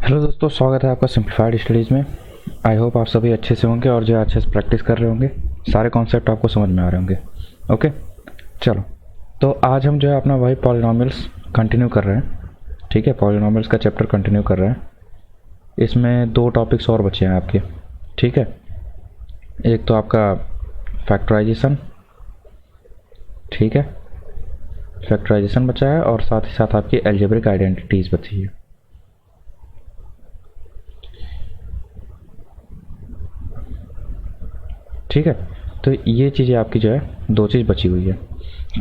Hello दोस्तों, स्वागत है आपका सिंप्लीफाइड स्टडीज़ में। आई होप आप सभी अच्छे से होंगे और जो अच्छे से प्रैक्टिस कर रहे होंगे, सारे कॉन्सेप्ट आपको समझ में आ रहे होंगे। ओके, चलो। तो आज हम जो है अपना वही पॉलिनॉमियल्स कंटिन्यू कर रहे हैं। ठीक है, पॉलिनॉमियल्स का चैप्टर कंटिन्यू कर रहे हैं। इसमें दो टॉपिक्स और बचे हैं आपके। ठीक है, एक तो आपका फैक्टराइजेशन, ठीक है, फैक्टराइजेशन बचा है, और साथ ही साथ आपकी एल्जेब्रिक आइडेंटिटीज़ बची है। ठीक है, तो ये चीज़ें आपकी जो है दो चीज़ बची हुई है।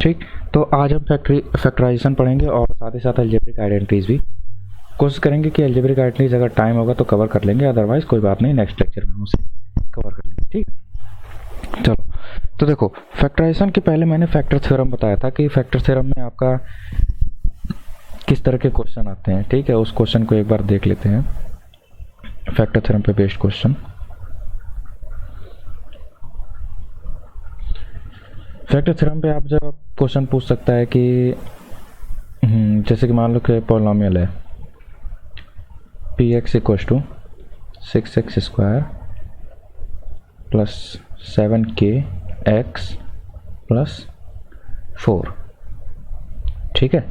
ठीक, तो आज हम फैक्टराइजेशन पढ़ेंगे और साथ ही साथ एल्जेब्रिक आइडेंटिटीज़ भी कोशिश करेंगे कि एल्जेब्रिक आइडेंटिटीज़ अगर टाइम होगा तो कवर कर लेंगे, अदरवाइज़ कोई बात नहीं, नेक्स्ट लेक्चर में हम उसे कवर कर लेंगे। ठीक, चलो। तो देखो, फैक्टराइजेशन के पहले मैंने फैक्टर थ्योरम बताया था कि फैक्टर थ्योरम में आपका किस तरह के क्वेश्चन आते हैं। ठीक है, उस क्वेश्चन को एक बार देख लेते हैं। फैक्टर थ्योरम पे बेस्ड क्वेश्चन। फैक्टर थ्योरम पे आप जब क्वेश्चन पूछ सकता है कि जैसे कि मान लो कि पॉलिनॉमियल है p x equal to 6x² plus 7k x plus 4। ठीक है,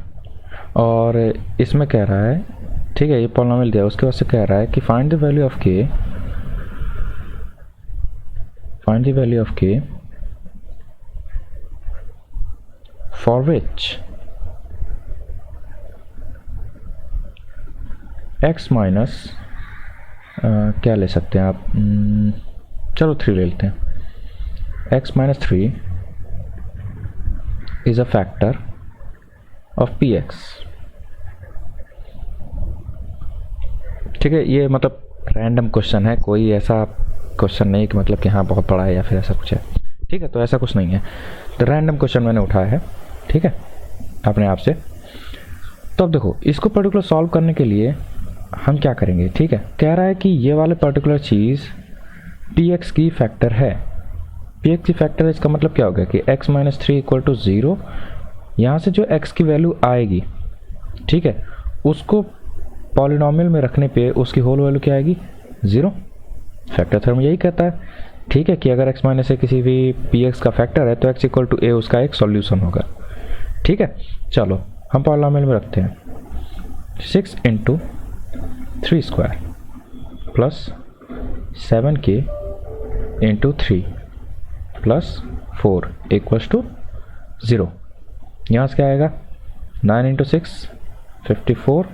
और इसमें कह रहा है, ठीक है, ये पॉलिनॉमियल दिया, उसके बाद से कह रहा है कि find the value of k, find the value of k for which x minus क्या ले सकते हैं आप, चलो 3 ले लेते हैं। x minus 3 is a factor of px। ठीक है, ये मतलब रैंडम क्वेश्चन है, कोई ऐसा क्वेश्चन नहीं कि मतलब कि हाँ बहुत बड़ा है या फिर ऐसा कुछ है। ठीक है, तो ऐसा कुछ नहीं है, तो रैंडम क्वेश्चन मैंने उठाया है। ठीक है, अपने आप से। तो अब देखो, इसको पर्टिकुलर सॉल्व करने के लिए हम क्या करेंगे। ठीक है, कह रहा है कि ये वाले पर्टिकुलर चीज़ px की फैक्टर है। px की फैक्टर है, इसका मतलब क्या हो गया कि x माइनस 3 इक्वल टू 0। यहाँ से जो x की वैल्यू आएगी, ठीक है, उसको पॉलिनॉमियल में रखने पे उसकी होल वैल्यू क्या आएगी, 0। फैक्टर थ्योरम यही कहता है, ठीक है, कि अगर x माइनस ए किसी भी px का फैक्टर है तो x इक्वल टू a उसका एक सॉल्यूशन होगा। ठीक है, चलो हम पॉलिनॉमियल में रखते हैं 6 into 3² plus 7k into 3 plus 4 equals to 0। यहाँ से क्या आएगा, 9 into 6 54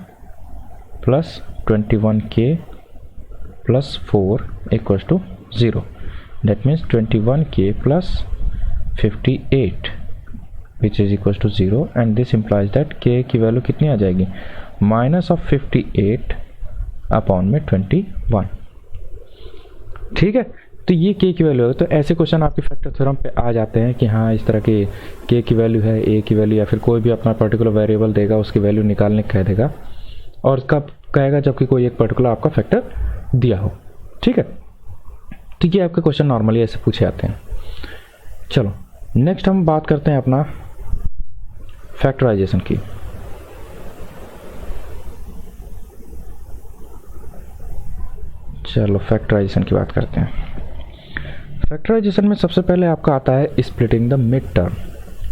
plus 21k plus 4 equals to 0। That means 21k plus 58 which is equals to 0, and this implies that k की वैल्यू कितनी आ जाएगी, माइनस ऑफ 58 अपॉन में 21। ठीक है, तो ये k की वैल्यू है। तो ऐसे क्वेश्चन आपके फैक्टर थ्योरम पे आ जाते हैं कि हाँ इस तरह के k की वैल्यू है, a की वैल्यू, या फिर कोई भी अपना पर्टिकुलर वेरिएबल देगा उसकी वैल्यू निकालने कह देगा, और कब कहेगा जबकि कोई एक पर्टिकुलर आपका फैक्टर दिया हो। ठीक है, तो ये आपके क्वेश्चन नॉर्मली ऐसे पूछे जाते हैं। चलो नेक्स्ट हम बात करते हैं अपना फैक्टराइजेशन की। चलो फैक्टराइजेशन की बात करते हैं। फैक्टराइजेशन में सबसे पहले आपका आता है स्प्लिटिंग द मिड टर्म।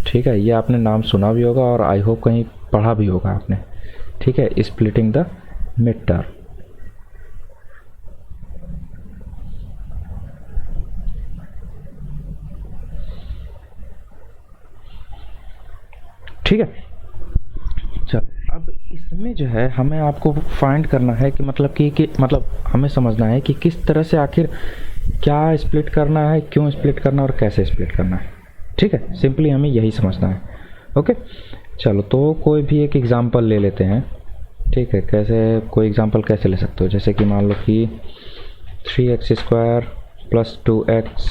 ठीक है, ये आपने नाम सुना भी होगा और आई होप कहीं पढ़ा भी होगा आपने। ठीक है, स्प्लिटिंग द मिड टर्म। ठीक है, चल अब इसमें जो है हमें आपको फाइंड करना है कि मतलब कि मतलब हमें समझना है कि किस तरह से आखिर क्या स्प्लिट करना है, क्यों स्प्लिट करना और कैसे स्प्लिट करना है। ठीक है, सिंपली हमें यही समझना है। ओके, चलो तो कोई भी एक एग्जांपल ले लेते हैं। ठीक है, कैसे, कोई एग्जांपल कैसे ले सकते हो, जैसे कि मान लो कि 3x² प्लस 2x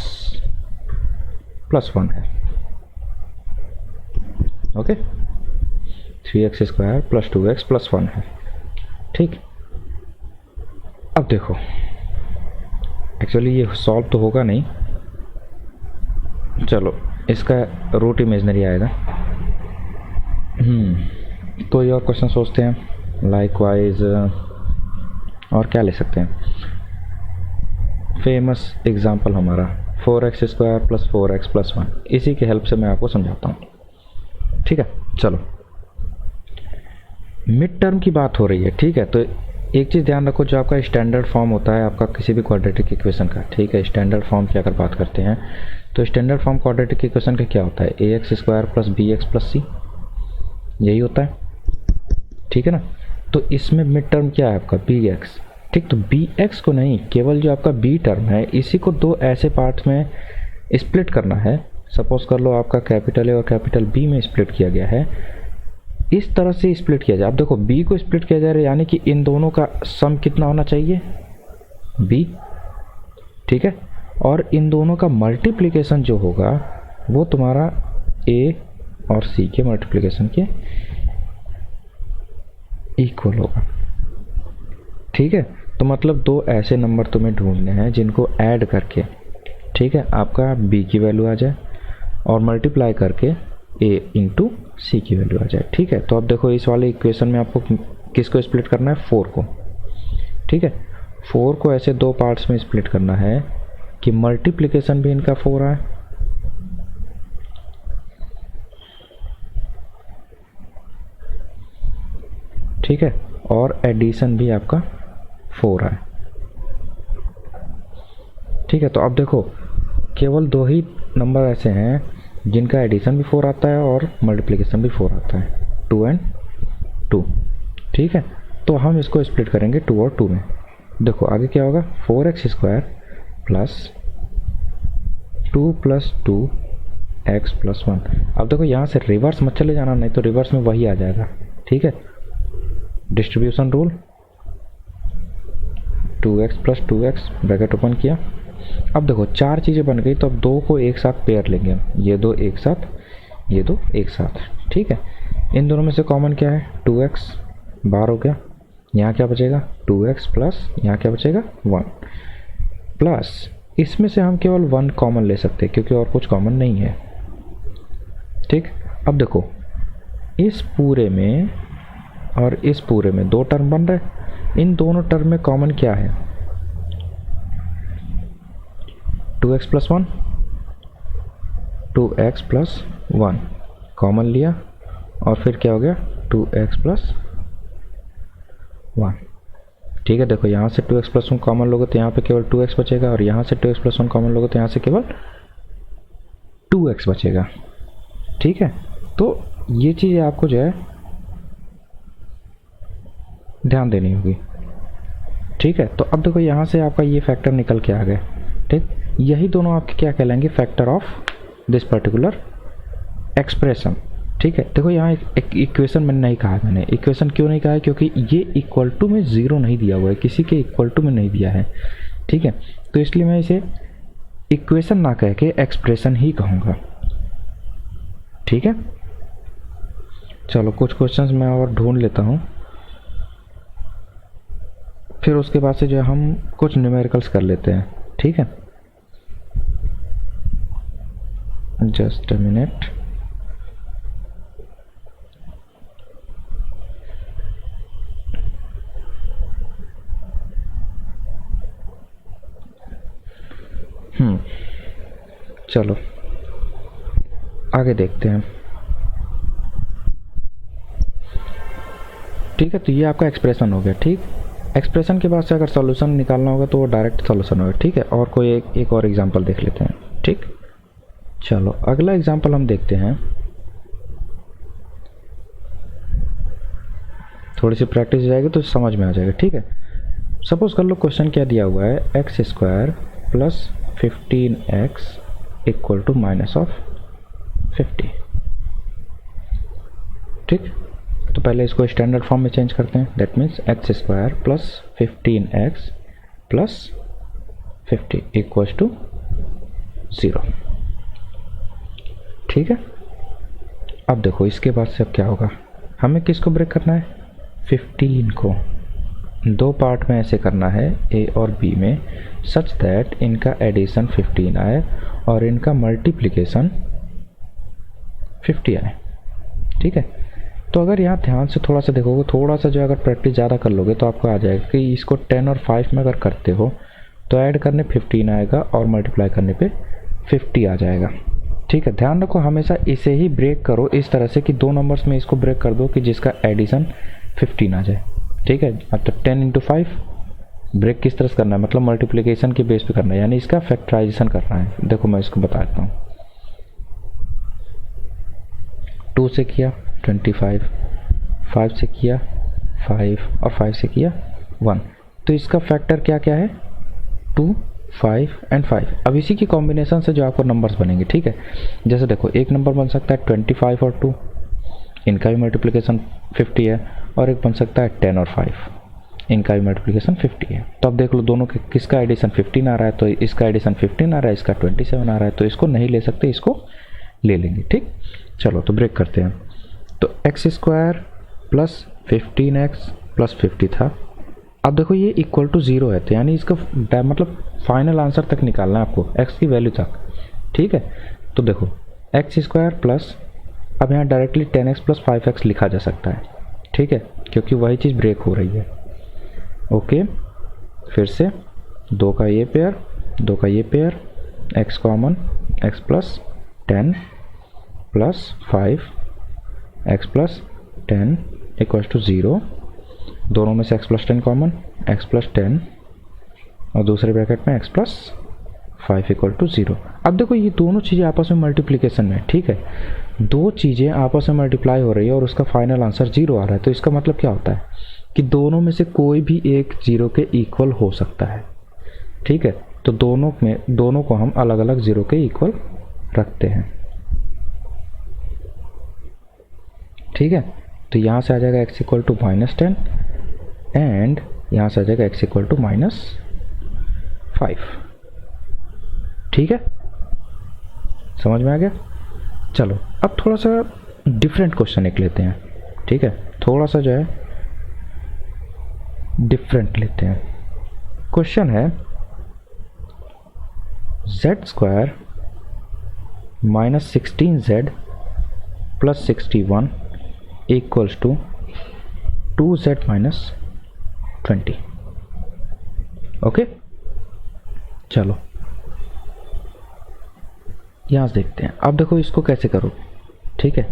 प्लस 1 है। Okay, 3x² plus 2x plus 1 है। ठीक, अब देखो एक्चुअली ये सॉल्व तो होगा नहीं, चलो इसका रूट इमेजनरी आएगा। कोई और क्वेश्चन सोचते हैं। लाइकवाइज और क्या ले सकते हैं, फेमस एग्जाम्पल हमारा 4x² + 4x + 1, इसी की हेल्प से मैं आपको समझाता हूँ। ठीक है, चलो मिड टर्म की बात हो रही है। ठीक है, तो एक चीज़ ध्यान रखो, जो आपका स्टैंडर्ड फॉर्म होता है आपका किसी भी क्वाड्रेटिक इक्वेशन का, ठीक है, स्टैंडर्ड फॉर्म की अगर बात करते हैं तो स्टैंडर्ड फॉर्म क्वाड्रेटिक इक्वेशन का क्या होता है, ax² + bx + c, यही होता है। ठीक है ना, तो इसमें मिड टर्म क्या है आपका bx। ठीक, तो bx को नहीं, केवल जो आपका b टर्म है इसी को दो ऐसे पार्ट्स में स्प्लिट करना है। सपोज कर लो आपका कैपिटल A और कैपिटल B में स्प्लिट किया गया है, इस तरह से स्प्लिट किया जाए। अब देखो b को स्प्लिट किया जा रहा है, यानी कि इन दोनों का सम कितना होना चाहिए, b। ठीक है, और इन दोनों का मल्टीप्लिकेशन जो होगा वो तुम्हारा a और c के मल्टीप्लिकेशन के इक्वल होगा। ठीक है, तो मतलब दो ऐसे नंबर तुम्हें ढूंढने हैं जिनको ऐड करके, ठीक है, आपका b की वैल्यू आ जाए और मल्टीप्लाई करके a इंटू सी की वैल्यू आ जाए। ठीक है, तो अब देखो इस वाले इक्वेशन में आपको किसको स्प्लिट करना है, 4 को। ठीक है, 4 को ऐसे दो पार्ट्स में स्प्लिट करना है कि मल्टीप्लिकेशन भी इनका 4 आए ठीक है, और एडिशन भी आपका 4 आए। ठीक है, तो अब देखो केवल दो ही नंबर ऐसे हैं जिनका एडिशन भी 4 आता है और मल्टीप्लिकेशन भी 4 आता है, 2 और 2। ठीक है, तो हम इसको स्प्लिट करेंगे 2 और 2 में। देखो आगे क्या होगा, 4x² + 2 + 2x + 1। अब देखो यहाँ से रिवर्स मत चले जाना, नहीं तो रिवर्स में वही आ जाएगा। ठीक है, distribution rule, 2x + 2x bracket open किया। अब देखो चार चीज़ें बन गई, तो अब दो को एक साथ पेयर लेंगे हम, ये दो एक साथ, ये दो एक साथ। ठीक है, इन दोनों में से कॉमन क्या है, 2x बाहर हो गया, यहाँ क्या बचेगा 2x प्लस यहाँ क्या बचेगा 1 प्लस, इसमें से हम केवल 1 कॉमन ले सकते हैं क्योंकि और कुछ कॉमन नहीं है। ठीक, अब देखो इस पूरे में और इस पूरे में दो टर्म बन रहे, इन दोनों टर्म में कॉमन क्या है, 2x + 1, 2x + 1 कॉमन लिया और फिर क्या हो गया 2x + 1। ठीक है, देखो यहाँ से 2x + 1 कॉमन लोगे तो यहाँ पे केवल 2x बचेगा, और यहाँ से 2x + 1 कॉमन लोगे तो यहाँ से केवल 2x बचेगा। ठीक है, तो ये चीज़ आपको जो है ध्यान देनी होगी। ठीक है, तो अब देखो यहाँ से आपका ये फैक्टर निकल के आ गए। ठीक, यही दोनों आपके क्या कहलाएंगे, factor of this particular expression. ठीक है, देखो यहाँ एक इक्वेशन मैंने नहीं कहा, मैंने इक्वेशन क्यों नहीं कहा है, क्योंकि ये इक्वल टू में 0 नहीं दिया हुआ है, किसी के इक्वल टू में नहीं दिया है। ठीक है, तो इसलिए मैं इसे इक्वेशन ना कह के एक्सप्रेशन ही कहूँगा। ठीक है, चलो कुछ क्वेश्चंस मैं और ढूंढ लेता हूँ, फिर उसके बाद से जो हम कुछ न्यूमेरिकल्स कर लेते हैं। ठीक है, जस्ट अ मिनट। चलो आगे देखते हैं। ठीक है, तो ये आपका एक्सप्रेशन हो गया। ठीक, एक्सप्रेशन के बाद से अगर सॉल्यूशन निकालना होगा तो वो डायरेक्ट सॉल्यूशन होगा। ठीक है, और कोई एक और एग्जांपल देख लेते हैं। ठीक, चलो अगला एग्जांपल हम देखते हैं, थोड़ी सी प्रैक्टिस हो जाएगी तो समझ में आ जाएगा। ठीक है, सपोज कर लो क्वेश्चन क्या दिया हुआ है, x² + 15x = -50। ठीक, तो पहले इसको स्टैंडर्ड फॉर्म में चेंज करते हैं, दैट मीन्स x² + 15x + 50 = 0। ठीक है, अब देखो इसके बाद से अब क्या होगा, हमें किसको ब्रेक करना है, 15 को दो पार्ट में ऐसे करना है a और b में, सच दैट इनका एडिशन 15 आए और इनका मल्टीप्लिकेशन 50 आए। ठीक है, तो अगर यहाँ ध्यान से थोड़ा सा देखोगे, थोड़ा सा जो अगर प्रैक्टिस ज़्यादा कर लोगे तो आपको आ जाएगा कि इसको 10 और 5 में अगर करते हो तो ऐड करने 15 आएगा और मल्टीप्लाई करने पे 50 आ जाएगा। ठीक है, ध्यान रखो हमेशा इसे ही ब्रेक करो इस तरह से कि दो नंबर्स में इसको ब्रेक कर दो कि जिसका एडिशन 15 आ जाए। ठीक है, अब तो 10 इंटू 5 ब्रेक किस तरह से करना है, मतलब मल्टीप्लिकेशन के बेस पे करना है, यानी इसका फैक्टराइजेशन करना है। देखो मैं इसको बता देता हूँ। 2 से किया 25, 5 से किया 5 और 5 से किया 1, तो इसका फैक्टर क्या क्या है 2, 5 एंड 5। अब इसी की कॉम्बिनेशन से जो आपको नंबर्स बनेंगे। ठीक है, जैसे देखो एक नंबर बन सकता है 25 और 2, इनका भी मल्टीप्लिकेशन 50 है, और एक बन सकता है 10 और 5, इनका भी मल्टीप्लिकेशन 50 है। तो अब देख लो दोनों के किसका एडिशन 15 आ रहा है, तो इसका एडिशन 15 आ रहा है, इसका 27 आ रहा है, तो इसको नहीं ले सकते, इसको ले लेंगे। ठीक, चलो तो ब्रेक करते हैं। तो x square plus 15x plus 50 था। अब देखो ये इक्वल टू 0 है, तो यानी इसका मतलब फाइनल आंसर तक निकालना है आपको, x की वैल्यू तक। ठीक है, तो देखो एक्स स्क्वायर प्लस, अब यहाँ डायरेक्टली 10x प्लस 5x लिखा जा सकता है। ठीक है, क्योंकि वही चीज़ ब्रेक हो रही है। ओके, फिर से 2 का ये पेयर, 2 का ये pair, x common, x plus 10 plus 5 x plus 10 equals to 0, दोनों में से x plus 10 common, x plus 10 और दूसरे ब्रैकेट में x प्लस 5 इक्वल टू 0। अब देखो ये दोनों चीज़ें आपस में मल्टीप्लिकेशन में। ठीक है, दो चीज़ें आपस में मल्टीप्लाई हो रही है और उसका फाइनल आंसर 0 आ रहा है, तो इसका मतलब क्या होता है कि दोनों में से कोई भी एक 0 के इक्वल हो सकता है। ठीक है, तो दोनों को हम अलग अलग 0 के इक्वल रखते हैं। ठीक है, तो यहाँ से आ जाएगा x इक्वल टू -10 एंड यहाँ से आ जाएगा x इक्वल टू -5। ठीक है, समझ में आ गया। चलो अब थोड़ा सा डिफरेंट क्वेश्चन एक लेते हैं। ठीक है, थोड़ा सा जो है डिफरेंट लेते हैं। क्वेश्चन है z² -16z plus 61 equals to 2z - 20। Okay, चलो यहाँ से देखते हैं। अब देखो इसको कैसे करो। ठीक है,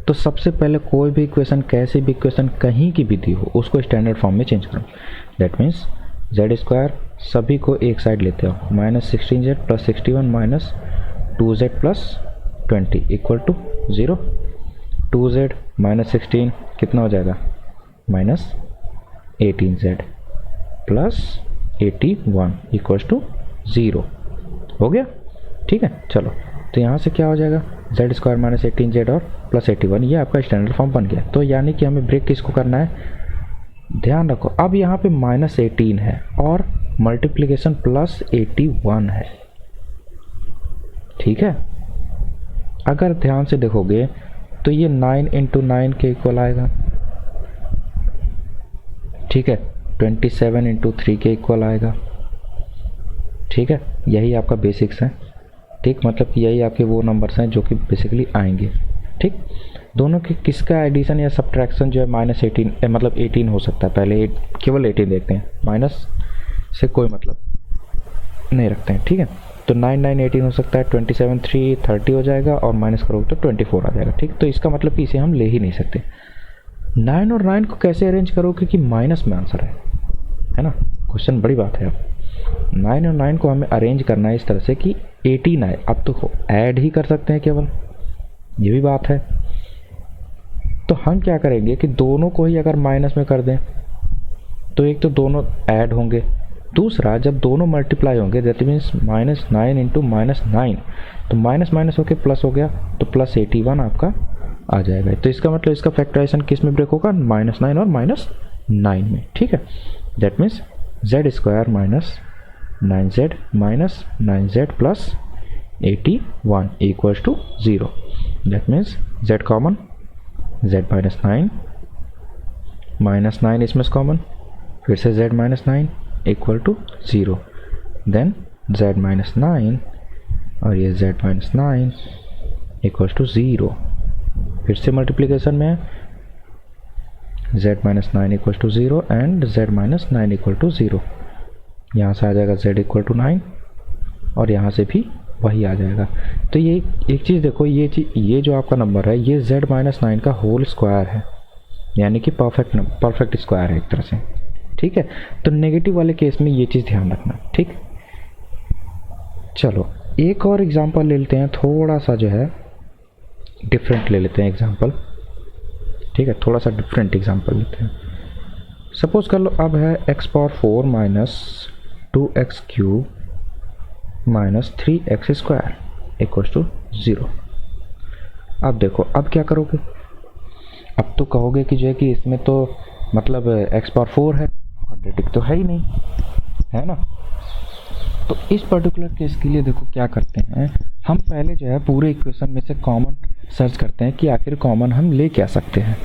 तो सबसे पहले कोई भी इक्वेशन, कैसी भी इक्वेशन कहीं की भी दी हो, उसको स्टैंडर्ड फॉर्म में चेंज करो। दैट मीन्स z² सभी को एक साइड लेते हो, -16z plus 61 minus 2z plus 20 equal to 0। 2z -16 कितना हो जाएगा, -18z प्लस 81 इक्वल्स टू 0 हो गया। ठीक है, चलो तो यहाँ से क्या हो जाएगा, z² -18z और प्लस 81, ये आपका स्टैंडर्ड फॉर्म बन गया। तो यानी कि हमें ब्रेक किसको करना है, ध्यान रखो अब यहाँ पे -18 है और मल्टीप्लिकेशन प्लस 81 है। ठीक है, अगर ध्यान से देखोगे तो ये 9 इंटू 9 के इक्वल आएगा। ठीक है, 27 इंटू 3 के इक्वल आएगा। ठीक है, यही आपका बेसिक्स है। ठीक, मतलब कि यही आपके वो नंबर्स हैं जो कि बेसिकली आएंगे। ठीक, दोनों के किसका एडिशन या सब्ट्रैक्शन जो है -18 मतलब 18 हो सकता है। पहले केवल 18 देखते हैं, माइनस से कोई मतलब नहीं रखते हैं। ठीक है, तो 9 9 18 हो सकता है, 27 3 30 हो जाएगा और माइनस करोगे तो 24 आ जाएगा। ठीक, तो इसका मतलब कि इसे हम ले ही नहीं सकते। 9 और 9 को कैसे अरेंज करोगे, क्योंकि माइनस में आंसर है ना। क्वेश्चन बड़ी बात है। अब 9 और 9 को हमें अरेंज करना है इस तरह से कि 18 आए। अब तो ऐड ही कर सकते हैं केवल, ये भी बात है। तो हम क्या करेंगे कि दोनों को ही अगर माइनस में कर दें तो एक तो दोनों ऐड होंगे, दूसरा जब दोनों मल्टीप्लाई होंगे दैट मीन्स -9 इंटू -9, तो माइनस माइनस होके प्लस हो गया, तो प्लस 81 आपका आ जाएगा। तो इसका मतलब इसका फैक्टराइजेशन किस में ब्रेक होगा, -9 और -9 में। ठीक है, that means z² -9z plus 81 equals to 0। That means z common, z -9 इसमें कॉमन, फिर से z -9 equal to 0, then z -9 और ये z -9 इक्वल्स टू 0। फिर से मल्टीप्लिकेशन में z minus 9 equal to 0 and z minus 9 equal to 0। यहाँ से आ जाएगा z इक्वल टू 9 और यहाँ से भी वही आ जाएगा। तो ये एक चीज़ देखो, ये जो आपका नंबर है ये z माइनस 9 का होल स्क्वायर है, यानी कि परफेक्ट स्क्वायर है एक तरह से। ठीक है, तो नेगेटिव वाले केस में ये चीज़ ध्यान रखना। ठीक, चलो एक और एग्जांपल ले लेते हैं, थोड़ा सा जो है डिफरेंट ले लेते हैं एग्जांपल। ठीक है, थोड़ा सा डिफरेंट एग्जांपल लेते हैं। सपोज कर लो अब है x power 4 minus 2x cube minus 3x square equal to 0। अब देखो, अब क्या करोगे? अब तो कहोगे कि जो है कि इसमें तो मतलब x पावर 4 है, क्वाड्रेटिक तो है ही नहीं, है ना। तो इस पर्टिकुलर केस के लिए देखो क्या करते हैं, हम पहले जो है पूरे इक्वेशन में से कॉमन सर्च करते हैं कि आखिर कॉमन हम ले क्या सकते हैं।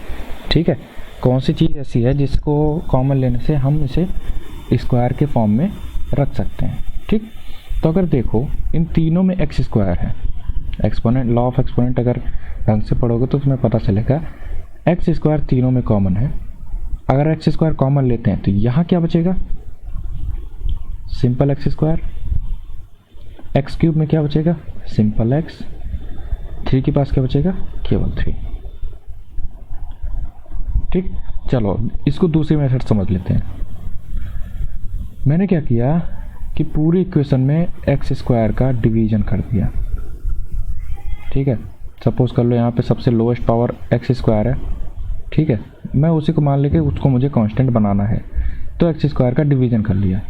ठीक है, कौन सी चीज़ ऐसी है जिसको कॉमन लेने से हम इसे स्क्वायर के फॉर्म में रख सकते हैं। ठीक, तो अगर देखो इन तीनों में एक्स स्क्वायर है, एक्सपोनेंट, लॉ ऑफ एक्सपोनेंट अगर ढंग से पढ़ोगे तो तुम्हें पता चलेगा एक्स स्क्वायर तीनों में कॉमन है। अगर एक्स स्क्वायर कॉमन लेते हैं तो यहाँ क्या बचेगा? Simple x square. X cube में क्या बचेगा? Simple x. 3 के पास क्या बचेगा? केवल 3। ठीक, चलो इसको दूसरी मेथड समझ लेते हैं। मैंने क्या किया कि पूरी इक्वेशन में एक्स स्क्वायर का डिवीजन कर दिया। ठीक है, सपोज कर लो यहाँ पे सबसे लोएस्ट पावर एक्स स्क्वायर है। ठीक है, मैं उसी को मान लेके उसको मुझे कांस्टेंट बनाना है, तो एक्स स्क्वायर का डिवीजन कर लिया।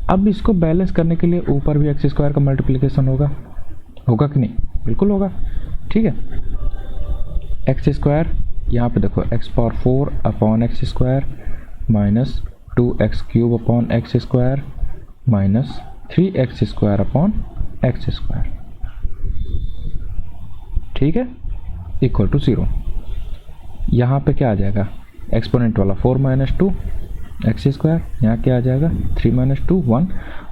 अब इसको बैलेंस करने के लिए ऊपर भी एक्स स्क्वायर का मल्टीप्लिकेशन होगा कि नहीं? बिल्कुल होगा। ठीक है, एक्स स्क्वायर यहाँ पे देखो x power 4 upon x square minus 2x cube upon x square minus 3x square upon x square. ठीक है, इक्वल टू 0। यहाँ पे क्या आ जाएगा? एक्सपोनेंट वाला 4 माइनस 2 एक्स स्क्वायर, यहाँ क्या आ जाएगा? 3 माइनस 2 1,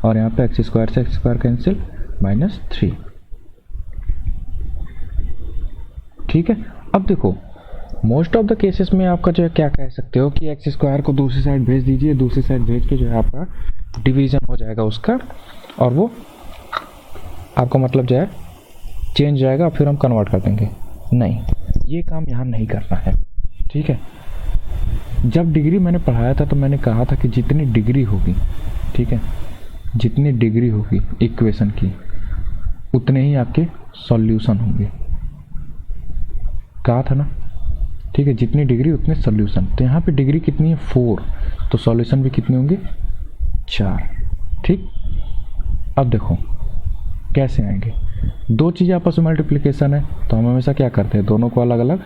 और यहाँ पे एक्स स्क्वायर से एक्स स्क्वायर कैंसिल माइनस 3। ठीक है, अब देखो मोस्ट ऑफ द केसेस में आपका जो है क्या कह सकते हो कि एक्स स्क्वायर को दूसरी साइड भेज दीजिए, दूसरी साइड भेज के जो है आपका डिवीज़न हो जाएगा उसका, और वो आपका मतलब जो है चेंज जाएगा, फिर हम कन्वर्ट कर देंगे। नहीं, ये काम यहाँ नहीं करना है। ठीक है, जब डिग्री मैंने पढ़ाया था तो मैंने कहा था कि जितनी डिग्री होगी, ठीक है, जितनी डिग्री होगी इक्वेशन की उतने ही आपके सॉल्यूशन होंगे। कहा था ना? ठीक है, जितनी डिग्री उतने सॉल्यूशन। तो यहाँ पे डिग्री कितनी है? 4, तो सॉल्यूशन भी कितने होंगे? 4। ठीक, अब देखो कैसे आएंगे। दो चीज़ें आपस में मल्टीप्लिकेशन है, तो हम हमेशा क्या करते हैं, दोनों को अलग अलग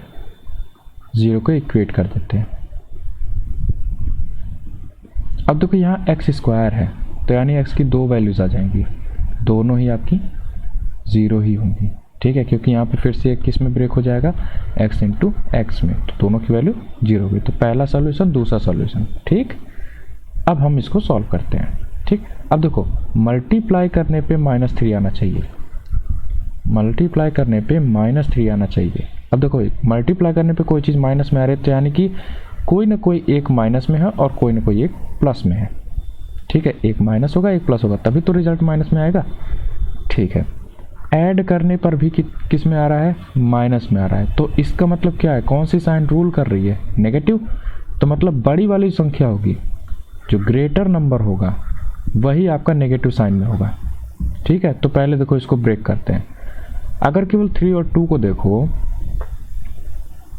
0 को इक्वेट कर देते हैं। अब देखो यहाँ एक्स स्क्वायर है, तो यानी एक्स की 2 वैल्यूज़ आ जाएंगी, दोनों ही आपकी 0 ही होंगी। ठीक है, क्योंकि यहाँ पे फिर से एक किस में ब्रेक हो जाएगा? x इंटू एक्स में, तो दोनों की वैल्यू 0 होगी। तो पहला सॉल्यूशन, दूसरा सॉल्यूशन। ठीक, अब हम इसको सॉल्व करते हैं। ठीक, अब देखो मल्टीप्लाई करने पे -3 आना चाहिए, मल्टीप्लाई करने पे -3 आना चाहिए। अब देखो मल्टीप्लाई करने पे कोई चीज़ माइनस में आ रही है, तो यानी कि कोई ना कोई एक माइनस में है और कोई ना कोई एक प्लस में है। ठीक है, एक माइनस होगा एक प्लस होगा, तभी तो रिजल्ट माइनस में आएगा। ठीक है, ऐड करने पर भी किस में आ रहा है? माइनस में आ रहा है। तो इसका मतलब क्या है? कौन सी साइन रूल कर रही है? नेगेटिव। तो मतलब बड़ी वाली संख्या होगी, जो ग्रेटर नंबर होगा वही आपका नेगेटिव साइन में होगा। ठीक है, तो पहले देखो इसको ब्रेक करते हैं। अगर केवल 3 और 2 को देखो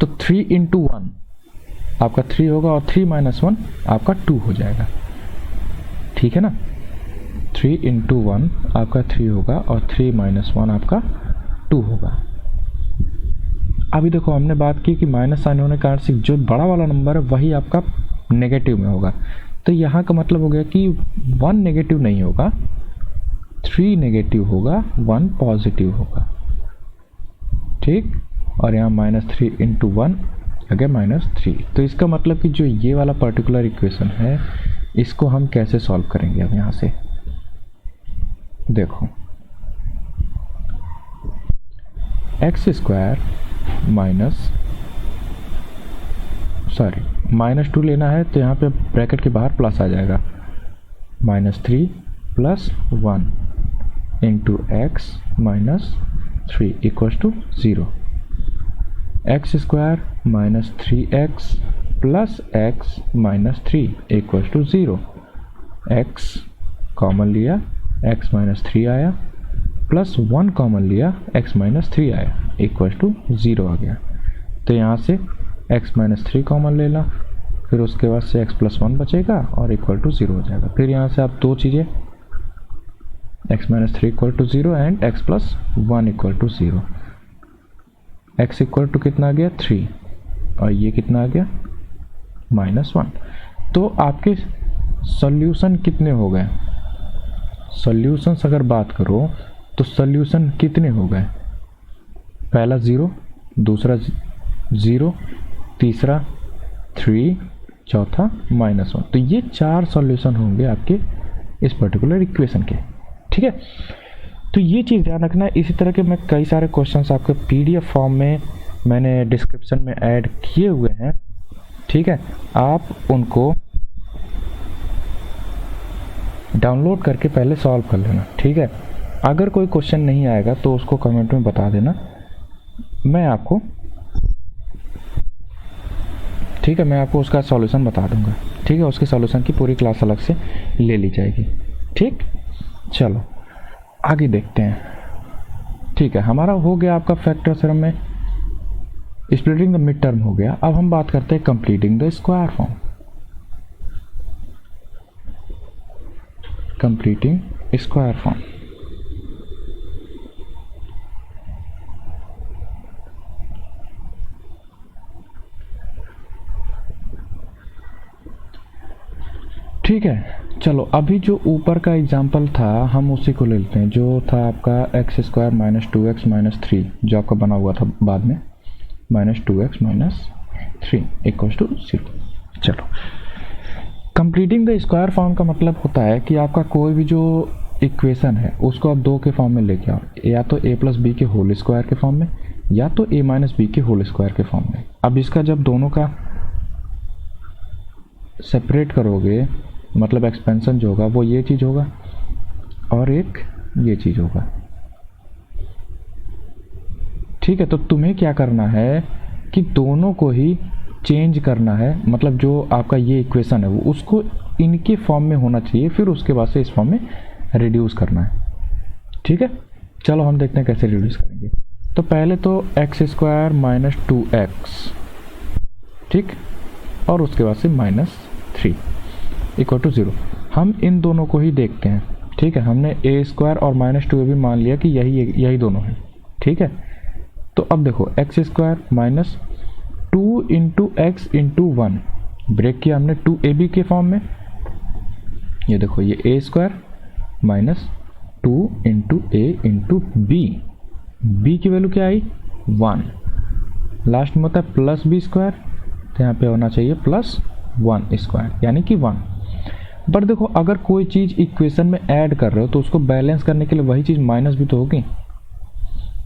तो 3 इंटू 1 आपका 3 होगा और 3 माइनस 1 आपका 2 हो जाएगा। ठीक है ना, 3 इंटू 1 आपका 3 होगा और 3 माइनस 1 आपका 2 होगा। अभी देखो हमने बात की कि माइनस साइन होने के कारण से जो बड़ा वाला नंबर है वही आपका नेगेटिव में होगा। तो यहाँ का मतलब हो गया कि 1 नेगेटिव नहीं होगा, 3 नेगेटिव होगा, 1 पॉजिटिव होगा। ठीक, और यहाँ -3 इंटू 1 अगर -3। तो इसका मतलब कि जो ये वाला पर्टिकुलर इक्वेशन है इसको हम कैसे सॉल्व करेंगे? अब यहाँ से देखो एक्स स्क्वायर माइनस -2 लेना है तो यहाँ पे ब्रैकेट के बाहर प्लस आ जाएगा, -3 + 1 into x - 3 = 0। x² - 3x + x - 3 = 0। x common लिया, x - 3 आया, प्लस 1 कॉमन लिया, x - 3 आया, = 0 आ गया। तो यहाँ से x - 3 कॉमन लेना, फिर उसके बाद से x + 1 बचेगा और =0 हो जाएगा। फिर यहाँ से आप दो चीज़ें, x - 3 = 0 एंड x + 1 = 0। x = कितना आ गया 3 और ये कितना आ गया -1। तो आपके सॉल्यूशन कितने हो गए? सॉल्यूशंस अगर बात करो तो सॉल्यूशन कितने हो गए? पहला 0, दूसरा 0, तीसरा 3, चौथा -1। तो ये 4 सॉल्यूशन होंगे आपके इस पर्टिकुलर इक्वेशन के। ठीक है, तो ये चीज़ ध्यान रखना है। इसी तरह के मैं कई सारे क्वेश्चंस आपके PDF फॉर्म में मैंने डिस्क्रिप्शन में ऐड किए हुए हैं। ठीक है, आप उनको डाउनलोड करके पहले सॉल्व कर लेना। ठीक है, अगर कोई क्वेश्चन नहीं आएगा तो उसको कमेंट में बता देना, मैं आपको, ठीक है, मैं आपको उसका सॉल्यूशन बता दूंगा। ठीक है, उसके सॉल्यूशन की पूरी क्लास अलग से ले ली जाएगी। ठीक, चलो आगे देखते हैं। ठीक है, हमारा हो गया आपका फैक्टर थ्योरम में स्प्लिटिंग द मिड टर्म हो गया। अब हम बात करते हैं completing the square form. Completing square form, ठीक है। चलो अभी जो ऊपर का एग्जाम्पल था हम उसी को ले लेते हैं, जो था आपका x² - 2x - 3, जो आपका बना हुआ था बाद में, -2x - 3 = 0। चलो, कंप्लीटिंग द स्क्वायर फॉर्म का मतलब होता है कि आपका कोई भी जो इक्वेशन है उसको आप 2 के फॉर्म में लेके आओ, या तो a + b के होल स्क्वायर के फॉर्म में, या तो a - b के होल स्क्वायर के फॉर्म में। अब इसका जब दोनों का सेपरेट करोगे, मतलब एक्सपेंशन जो होगा वो ये चीज़ होगा और एक ये चीज़ होगा। ठीक है, तो तुम्हें क्या करना है कि दोनों को ही चेंज करना है, मतलब जो आपका ये इक्वेशन है वो उसको इनके फॉर्म में होना चाहिए, फिर उसके बाद से इस फॉर्म में रिड्यूस करना है। ठीक है, चलो हम देखते हैं कैसे रिड्यूस करेंगे। तो पहले तो x² - 2x, ठीक, और उसके बाद से -3 = 0। हम इन दोनों को ही देखते हैं। ठीक है, हमने a² और -2a भी मान लिया कि यही दोनों हैं। ठीक है, तो अब देखो x² - 2 × x × 1 ब्रेक किया हमने 2ab के फॉर्म में। ये देखो ये a² - 2 × a × b की वैल्यू क्या आई 1, लास्ट में होता है +b², तो यहाँ पे होना चाहिए +1² यानी कि 1। बट देखो अगर कोई चीज़ इक्वेशन में ऐड कर रहे हो तो उसको बैलेंस करने के लिए वही चीज़ माइनस भी तो होगी,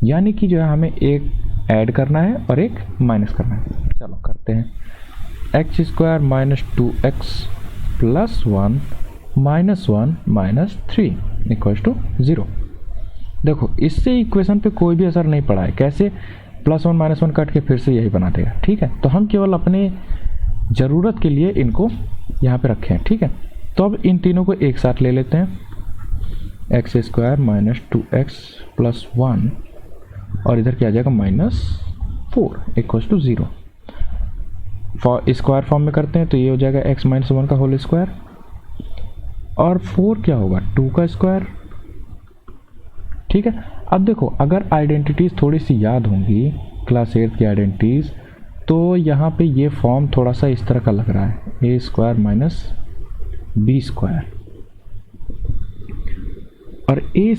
यानी कि जो है हमें एक ऐड करना है और एक माइनस करना है। चलो करते हैं, x² - 2x + 1 -1 - 3 = 0। देखो इससे इक्वेशन पे कोई भी असर नहीं पड़ा है। कैसे? +1 -1 काट के फिर से यही बना देगा। ठीक है, तो हम केवल अपने ज़रूरत के लिए इनको यहाँ पे रखे हैं। ठीक है, तो अब इन तीनों को एक साथ ले लेते हैं, x² - 2x + 1 और इधर क्या आ जाएगा -4 = 0। स्क्वायर फॉर्म में करते हैं तो ये हो जाएगा x - 1 का होल स्क्वायर और 4 क्या होगा 2 का स्क्वायर। ठीक है, अब देखो अगर आइडेंटिटीज़ थोड़ी सी याद होंगी क्लास 8 की आइडेंटिटीज़, तो यहाँ पे ये फॉर्म थोड़ा सा इस तरह का लग रहा है, a² - b², और a²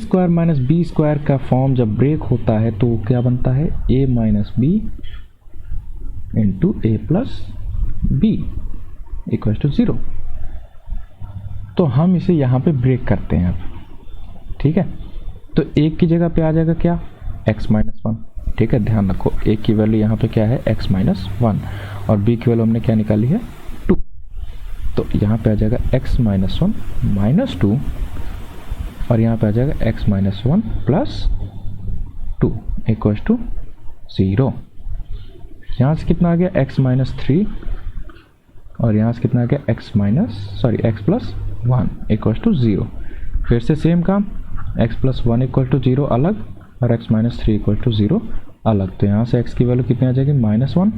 - b² का फॉर्म जब ब्रेक होता है तो क्या बनता है a - b × a + b = 0। तो हम इसे यहाँ पे ब्रेक करते हैं अब। ठीक है, तो एक की जगह पे आ जाएगा क्या x - 1, ठीक है, ध्यान रखो a की वैल्यू यहाँ पे क्या है x-1 और b की वैल्यू हमने क्या निकाली है 2, तो यहाँ पे आ जाएगा x-1 -2 और यहाँ पे आ जाएगा x-1 +2 इक्वल्स टू 0। यहाँ से कितना आ गया x-3 और यहाँ से कितना आ गया x+1 इक्वल्स टू 0। फिर से सेम काम, x+1 इक्वल टू 0 अलग और x-3 इक्वल टू 0 अलग, तो यहाँ से x की वैल्यू कितनी आ जाएगी -1,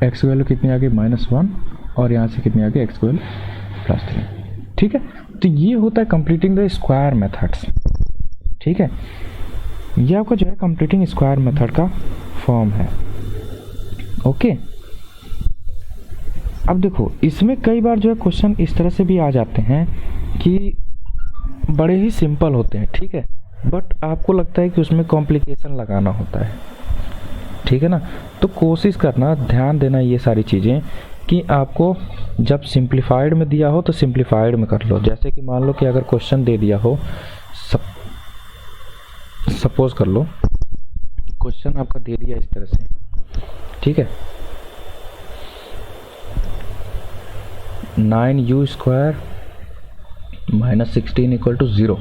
x की वैल्यू कितनी आ गई -1 और यहाँ से कितनी आ गई x की वैल्यू +3। ठीक है, तो ये होता है कंप्लीटिंग द स्क्वायर मेथड्स। ठीक है, ये आपका जो है कंप्लीटिंग स्क्वायर मेथड का फॉर्म है। ओके, अब देखो इसमें कई बार जो है क्वेश्चन इस तरह से भी आ जाते हैं कि बड़े ही सिंपल होते हैं, ठीक है, बट आपको लगता है कि उसमें कॉम्प्लिकेशन लगाना होता है। ठीक है ना, तो कोशिश करना, ध्यान देना ये सारी चीज़ें कि आपको जब सिंप्लीफाइड में दिया हो तो सिंप्लीफाइड में कर लो। जैसे कि मान लो कि अगर क्वेश्चन दे दिया हो, सपोज कर लो क्वेश्चन आपका दे दिया इस तरह से, ठीक है, 9u² - 16 इक्वल टू 0।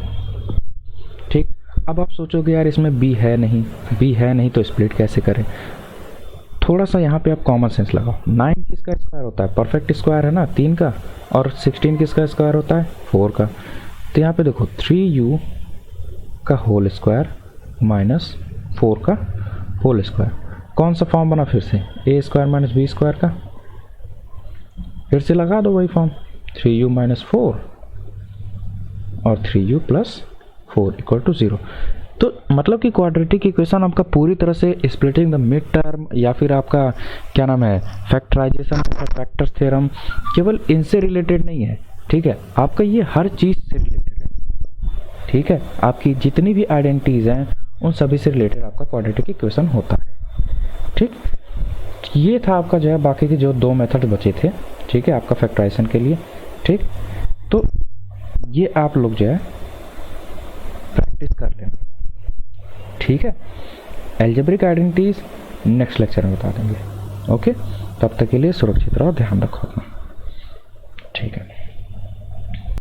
ठीक, अब आप सोचोगे यार इसमें b है नहीं तो स्प्लिट कैसे करें। थोड़ा सा यहाँ पे आप कॉमन सेंस लगाओ। 9 किसका स्क्वायर होता है, परफेक्ट स्क्वायर है ना 3 का, और 16 किसका स्क्वायर होता है 4 का। तो यहाँ पे देखो 3u का होल स्क्वायर माइनस 4 का होल स्क्वायर, कौन सा फॉर्म बना फिर से, a² - b² का, फिर से लगा दो वही फॉर्म, 3u - 4 और 3u + 4 इक्वल टू 0। तो मतलब कि क्वाड्रेटिक इक्वेशन आपका पूरी तरह से स्प्लिटिंग द मिड टर्म या फिर आपका क्या नाम है फैक्टराइजेशन, फैक्टर्स थ्योरम, केवल इनसे रिलेटेड नहीं है। ठीक है, आपका ये हर चीज़ से रिलेटेड है। ठीक है, आपकी जितनी भी आइडेंटिटीज़ हैं उन सभी से रिलेटेड आपका क्वाड्रेटिक इक्वेशन होता है। ठीक, ये था आपका जो है बाकी के जो 2 मेथड बचे थे, ठीक है, आपका फैक्टराइजेशन के लिए। ठीक, तो ये आप लोग जो है प्रैक्टिस कर लेना। ठीक है, अलजेब्रिक आइडेंटिटीज नेक्स्ट लेक्चर में बता देंगे। ओके, तब तक के लिए सुरक्षित रहो, ध्यान रखो अपना। ठीक है।